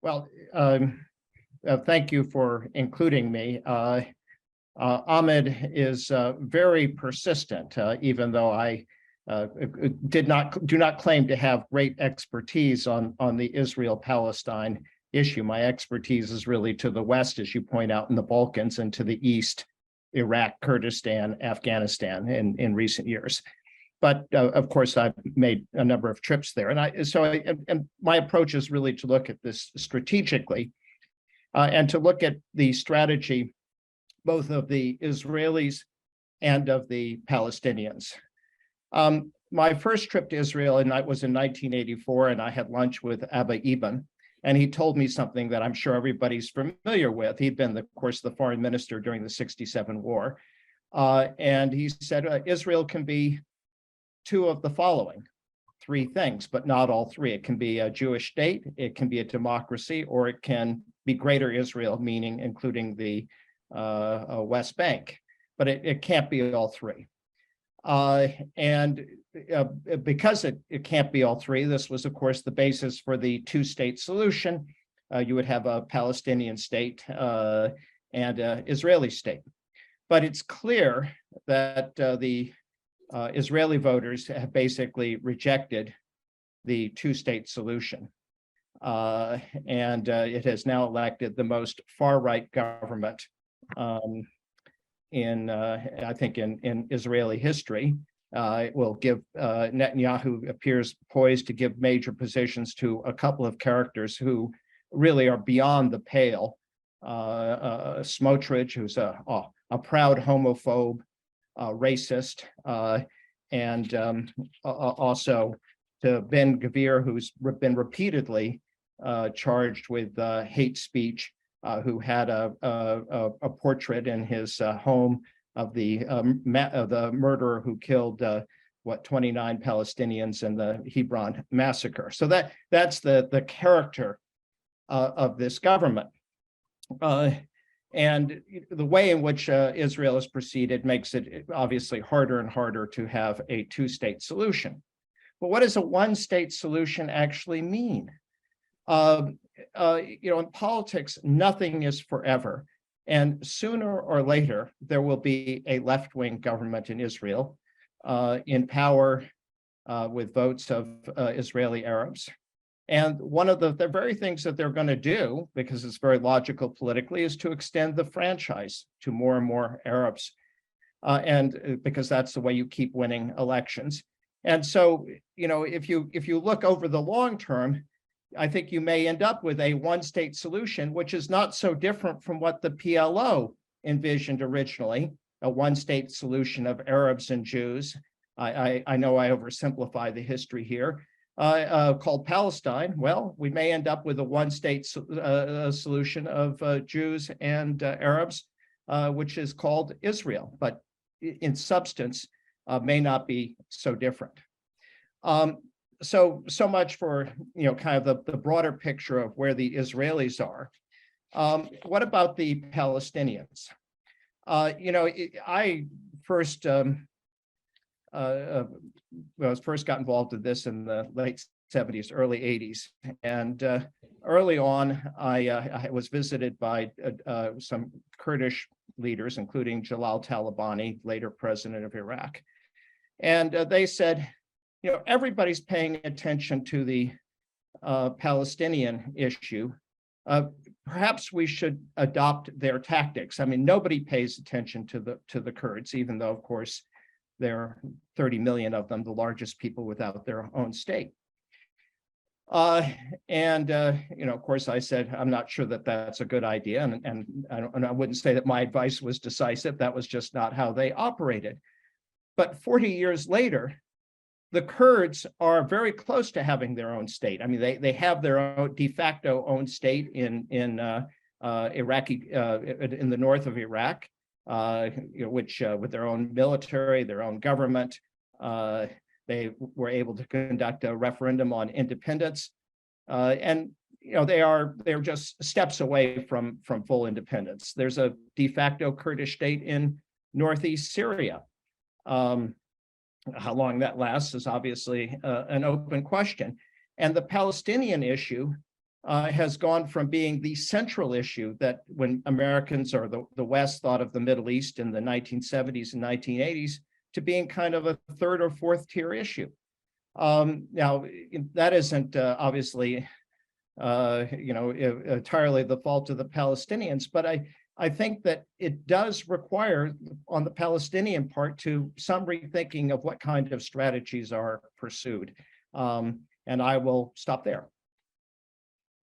Well, thank you for including me. Ahmed is very persistent, even though I do not claim to have great expertise on the Israel-Palestine issue. My expertise is really to the west, as you point out, in the Balkans, and to the east, Iraq, Kurdistan, Afghanistan in recent years. But of course, I've made a number of trips there, and my approach is really to look at this strategically, and to look at the strategy both of the Israelis and of the Palestinians. My first trip to Israel was in 1984, and I had lunch with Abba Eban, and he told me something that I'm sure everybody's familiar with. He'd been, of course, the foreign minister during the '67 war, and he said Israel can be two of the following three things, but not all three. It can be a Jewish state, it can be a democracy, or it can be Greater Israel, meaning including the West Bank, but it can't be all three. And because it can't be all three, this was, of course, the basis for the two-state solution. You would have a Palestinian state and an Israeli state. But it's clear that the Israeli voters have basically rejected the two-state solution. And it has now elected the most far-right government I think in Israeli history. It will give Netanyahu appears poised to give major positions to a couple of characters who really are beyond the pale. Smotrich, who's a proud homophobe, racist, and also to Ben Gvir, who's been repeatedly charged with hate speech, who had a portrait in his home of the murderer who killed 29 Palestinians in the Hebron massacre. So that's the character of this government. And the way in which Israel has proceeded makes it obviously harder and harder to have a two-state solution. But what does a one-state solution actually mean? In politics, nothing is forever. And sooner or later, there will be a left-wing government in Israel in power with votes of Israeli Arabs. And one of the very things that they're going to do, because it's very logical politically, is to extend the franchise to more and more Arabs, and because that's the way you keep winning elections. And so, if you look over the long term, I think you may end up with a one-state solution, which is not so different from what the PLO envisioned originally, a one-state solution of Arabs and Jews. I know I oversimplify the history here. Called Palestine. Well, we may end up with a one-state solution of Jews and Arabs, which is called Israel, but in substance may not be so different. So much for kind of the broader picture of where the Israelis are. What about the Palestinians? I first got involved in this in the late '70s, early '80s, and early on, I was visited by some Kurdish leaders, including Jalal Talabani, later president of Iraq, and they said, everybody's paying attention to the Palestinian issue. Perhaps we should adopt their tactics. I mean, nobody pays attention to the Kurds, even though, of course, there are 30 million of them, the largest people without their own state. Of course, I said, I'm not sure that that's a good idea. And I wouldn't say that my advice was decisive. That was just not how they operated. But 40 years later, the Kurds are very close to having their own state. I mean, they have their own de facto own state in Iraqi in the north of Iraq, which with their own military, their own government, they were able to conduct a referendum on independence, and they're just steps away from full independence. There's a de facto Kurdish state in northeast Syria. How long that lasts is obviously an open question. And the Palestinian issue has gone from being the central issue that when Americans or the West thought of the Middle East in the 1970s and 1980s to being kind of a third or fourth tier issue. Now, that isn't obviously, entirely the fault of the Palestinians, but I think that it does require on the Palestinian part to some rethinking of what kind of strategies are pursued. And I will stop there.